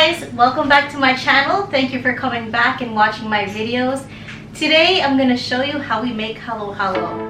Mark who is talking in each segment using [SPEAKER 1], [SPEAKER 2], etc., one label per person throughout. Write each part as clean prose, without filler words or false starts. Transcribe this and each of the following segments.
[SPEAKER 1] guys, welcome back to my channel. Thank you for coming back and watching my videos. Today I'm going to show you how we make halo-halo.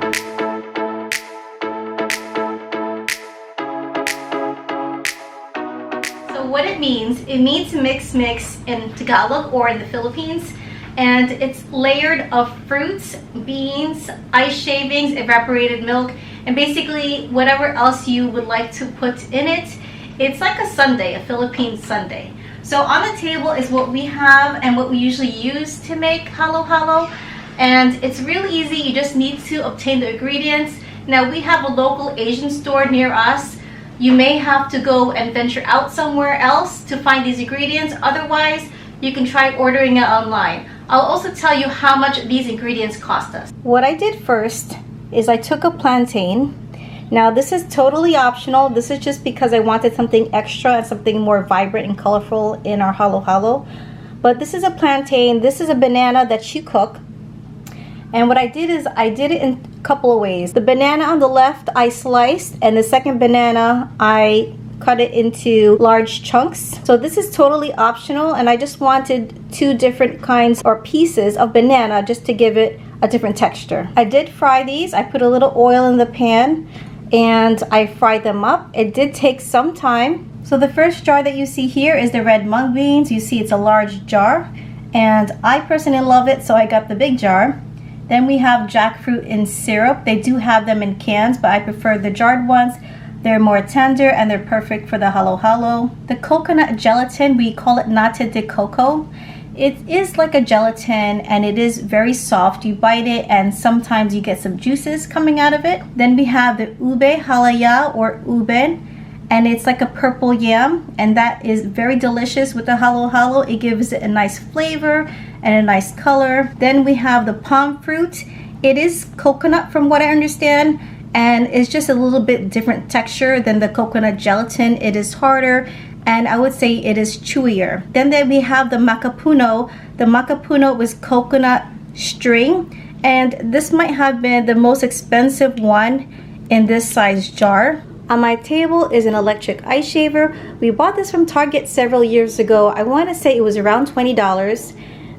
[SPEAKER 1] So what it means mix in Tagalog or in the Philippines, and it's layered of fruits, beans, ice shavings, evaporated milk, and basically whatever else you would like to put in it. It's like a sundae, a Philippine sundae. So on the table is what we have and what we usually use to make halo-halo. And it's really easy. You just need to obtain the ingredients. Now we have a local Asian store near us. You may have to go and venture out somewhere else to find these ingredients. Otherwise, you can try ordering it online. I'll also tell you how much these ingredients cost us. What I did first is I took a plantain. Now this is totally optional. This is just because I wanted something extra and something more vibrant and colorful in our halo-halo. But this is a plantain. This is a banana that you cook. And what I did is I did it in a couple of ways. The banana on the left I sliced, and the second banana I cut it into large chunks. So this is totally optional, and I just wanted two different kinds or pieces of banana just to give it a different texture. I did fry these. I put a little oil in the pan and I fried them up. It did take some time. So the first jar that you see here is the red mung beans. You see it's a large jar, and I personally love it, so I got the big jar. Then we have jackfruit in syrup. They do have them in cans, but I prefer the jarred ones. They're more tender and they're perfect for the halo-halo. The coconut gelatin, we call it nata de coco. It is like a gelatin and it is very soft. You bite it and sometimes you get some juices coming out of it. Then we have the ube halaya or uben, and it's like a purple yam, and that is very delicious with the halo-halo. It gives it a nice flavor and a nice color. Then we have the palm fruit. It is coconut from what I understand, and it's just a little bit different texture than the coconut gelatin. It is harder, and I would say it is chewier. Then we have the makapuno. The makapuno was coconut string, and this might have been the most expensive one in this size jar. On my table is an electric ice shaver. We bought this from Target several years ago. I want to say it was around $20.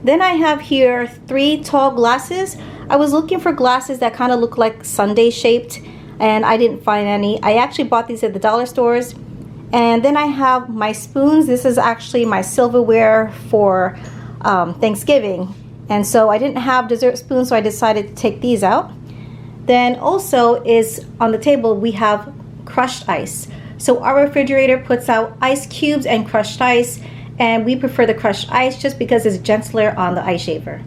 [SPEAKER 1] Then I have here 3 tall glasses. I was looking for glasses that kind of look like sundae shaped, and I didn't find any. I actually bought these at the dollar stores. And then I have my spoons. This is actually my silverware for Thanksgiving. And so I didn't have dessert spoons, so I decided to take these out. Then also is on the table, we have crushed ice. So our refrigerator puts out ice cubes and crushed ice, and we prefer the crushed ice just because it's gentler on the ice shaver.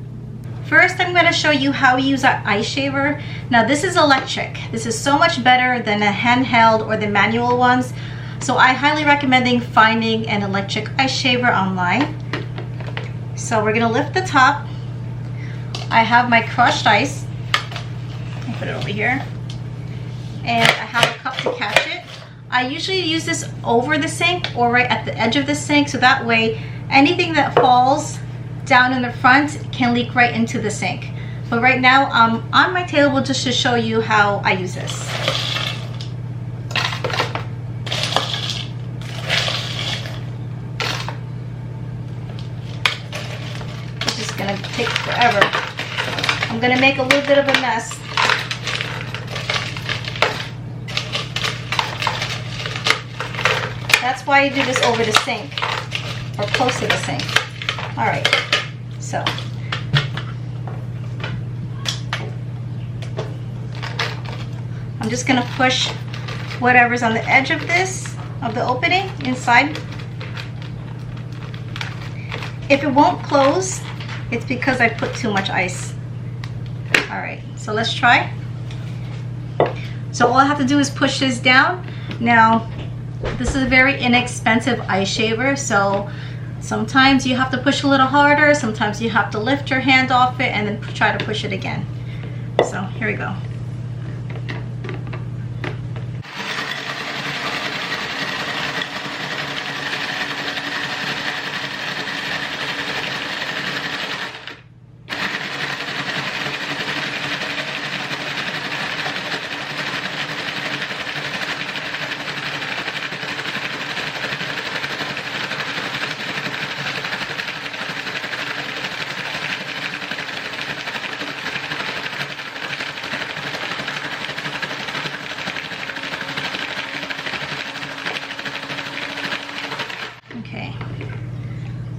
[SPEAKER 1] First, I'm going to show you how we use our ice shaver. Now this is electric. This is so much better than a handheld or the manual ones. So I highly recommend finding an electric ice shaver online. So we're going to lift the top. I have my crushed ice. I'll put it over here. And I have a cup to catch it. I usually use this over the sink or right at the edge of the sink, so that way anything that falls down in the front can leak right into the sink. But right now I'm on my table just to show you how I use this. This is gonna take forever. I'm gonna make a little bit of a mess. That's why I do this over the sink or close to the sink. All right, so I'm just gonna push whatever's on the edge of this, of the opening inside. If it won't close, it's because I put too much ice. All right, so let's try. So all I have to do is push this down. Now, this is a very inexpensive ice shaver, so sometimes you have to push a little harder, sometimes you have to lift your hand off it and then try to push it again. So here we go. Okay.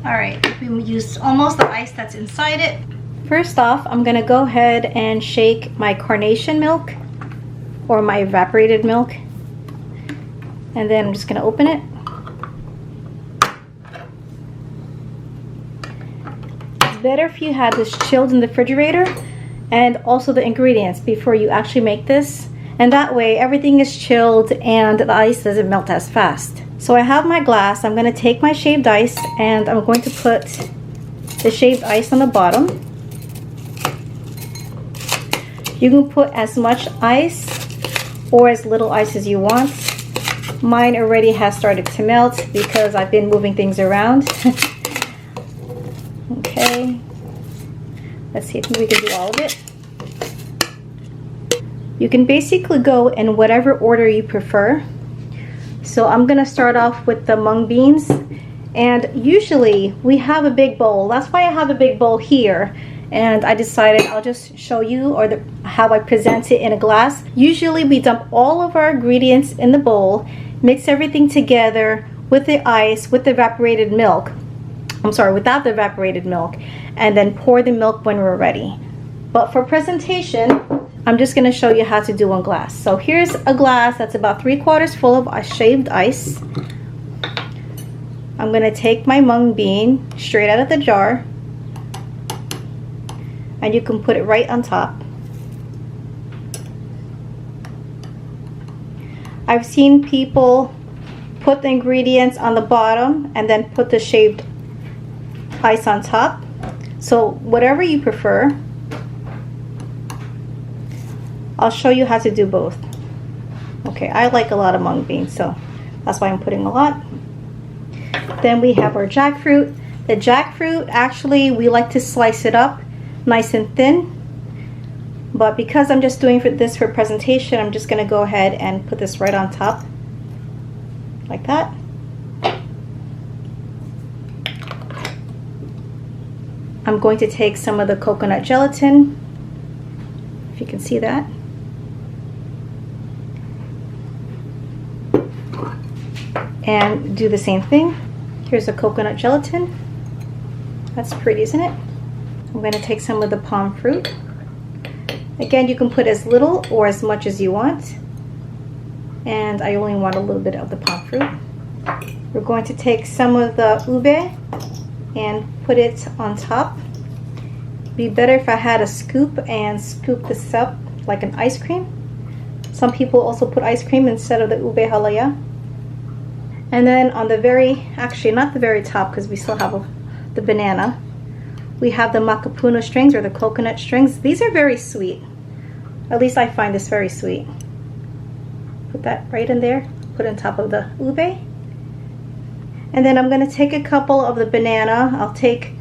[SPEAKER 1] All right, we used almost the ice that's inside it. First off, I'm gonna go ahead and shake my carnation milk or my evaporated milk. And then I'm just gonna open it. It's better if you had this chilled in the refrigerator and also the ingredients before you actually make this. And that way everything is chilled and the ice doesn't melt as fast. So I have my glass. I'm gonna take my shaved ice and I'm going to put the shaved ice on the bottom. You can put as much ice or as little ice as you want. Mine already has started to melt because I've been moving things around. Okay, let's see if we can do all of it. You can basically go in whatever order you prefer. So I'm gonna start off with the mung beans, and usually we have a big bowl. That's why I have a big bowl here, and I decided I'll just show you how I present it in a glass. Usually we dump all of our ingredients in the bowl, mix everything together with the ice, with the evaporated milk. I'm sorry, without the evaporated milk, and then pour the milk when we're ready. But for presentation, I'm just gonna show you how to do one glass. So here's a glass that's about 3/4 full of shaved ice. I'm gonna take my mung bean straight out of the jar, and you can put it right on top. I've seen people put the ingredients on the bottom and then put the shaved ice on top. So whatever you prefer. I'll show you how to do both. Okay, I like a lot of mung beans, so that's why I'm putting a lot. Then we have our jackfruit. The jackfruit, actually, we like to slice it up nice and thin. But because I'm just doing this for presentation, I'm just gonna go ahead and put this right on top, like that. I'm going to take some of the coconut gelatin, if you can see that. And do the same thing. Here's a coconut gelatin. That's pretty, isn't it? I'm going to take some of the palm fruit. Again, you can put as little or as much as you want. And I only want a little bit of the palm fruit. We're going to take some of the ube and put it on top. It'd be better if I had a scoop and scoop this up like an ice cream. Some people also put ice cream instead of the ube halaya. And then on the actually not the very top, because we still have the banana, we have the makapuno strings or the coconut strings. These are very sweet. At least I find this very sweet. Put that right in there, put on top of the ube. And then I'm going to take a couple of the banana. I'll take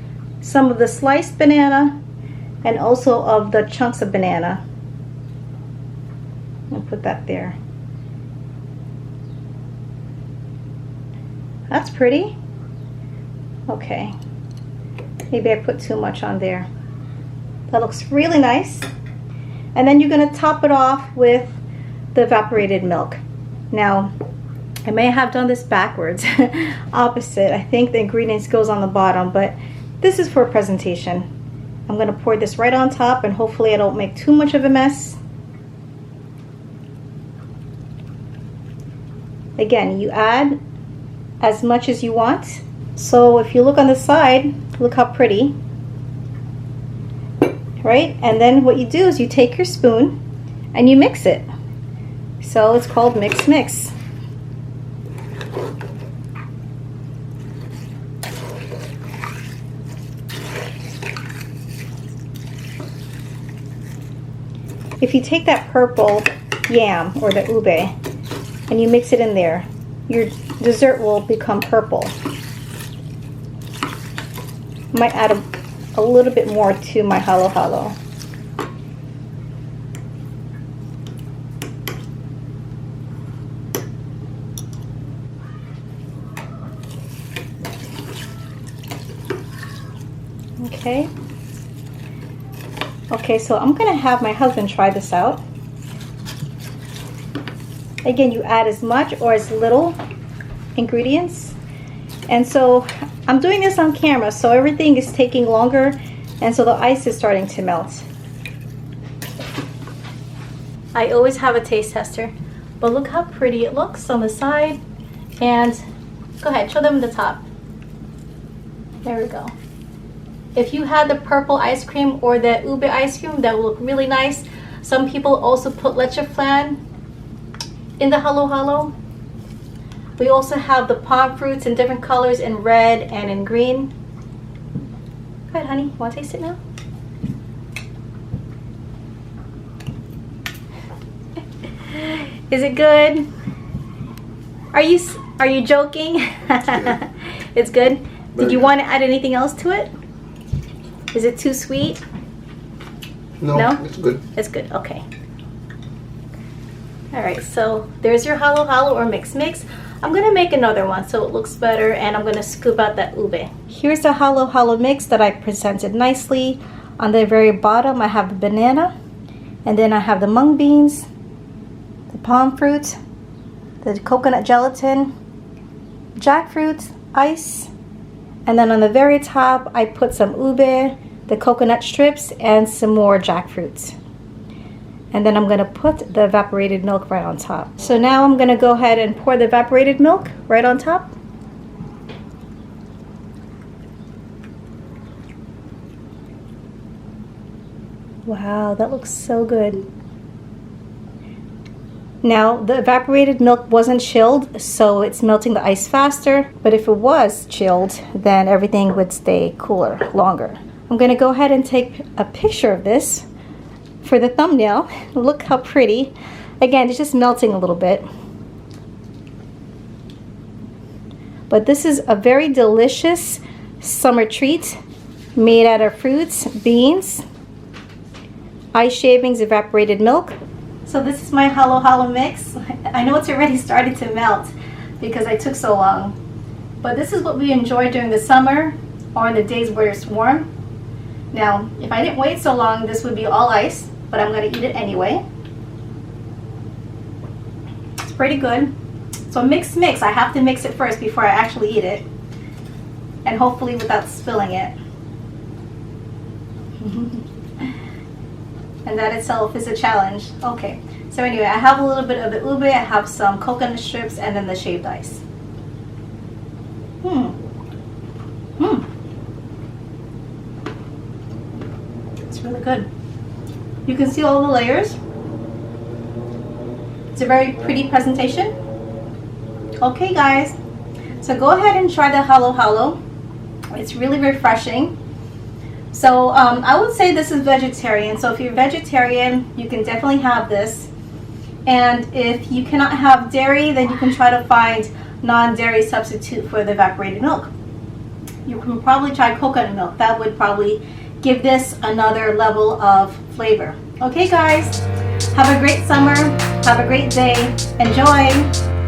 [SPEAKER 1] some of the sliced banana and also of the chunks of banana. And put that there. That's pretty. Okay. Maybe I put too much on there. That looks really nice. And then you're going to top it off with the evaporated milk. Now, I may have done this backwards, opposite. I think the ingredients goes on the bottom, but this is for presentation. I'm going to pour this right on top, and hopefully I don't make too much of a mess. Again, you add as much as you want. So if you look on the side, look how pretty, right? And then what you do is you take your spoon and you mix it. So it's called mix mix. If you take that purple yam or the ube and you mix it in there, your dessert will become purple. Might add a little bit more to my halo halo. Okay. Okay, so I'm gonna have my husband try this out. Again, you add as much or as little ingredients. And so I'm doing this on camera, so everything is taking longer, and so the ice is starting to melt. I always have a taste tester, but look how pretty it looks on the side. And go ahead, show them the top. There we go. If you had the purple ice cream or the ube ice cream, that will look really nice. Some people also put leche flan in the halo-halo. We also have the palm fruits in different colors, in red and in green. Go ahead, honey. You want to taste it now? Is it good? Are you joking? It's good. Did you want to add anything else to it? Is it too sweet?
[SPEAKER 2] No, it's good.
[SPEAKER 1] It's good. Okay. All right. So there's your halo-halo or mix. I'm gonna make another one so it looks better, and I'm gonna scoop out that ube. Here's the halo-halo mix that I presented nicely. On the very bottom, I have the banana, and then I have the mung beans, the palm fruit, the coconut gelatin, jackfruit, ice, and then on the very top, I put some ube, the coconut strips, and some more jackfruit. And then I'm gonna put the evaporated milk right on top. So now I'm gonna go ahead and pour the evaporated milk right on top. Wow, that looks so good. Now, the evaporated milk wasn't chilled, so it's melting the ice faster. But if it was chilled, then everything would stay cooler longer. I'm gonna go ahead and take a picture of this for the thumbnail. Look how pretty. Again, it's just melting a little bit. But this is a very delicious summer treat made out of fruits, beans, ice shavings, evaporated milk. So this is my halo-halo mix. I know it's already started to melt because I took so long. But this is what we enjoy during the summer or in the days where it's warm. Now, if I didn't wait so long, this would be all ice, but I'm going to eat it anyway. It's pretty good. So mix. I have to mix it first before I actually eat it. And hopefully without spilling it. And that itself is a challenge. Okay, so anyway, I have a little bit of the ube, I have some coconut strips, and then the shaved ice. It's really good. You can see all the layers. It's a very pretty presentation. Okay guys, so go ahead and try the halo-halo. It's really refreshing. So I would say this is vegetarian. So if you're vegetarian, you can definitely have this. And if you cannot have dairy, then you can try to find non-dairy substitute for the evaporated milk. You can probably try coconut milk. That would probably give this another level of flavor. Okay guys, have a great summer. Have a great day. Enjoy.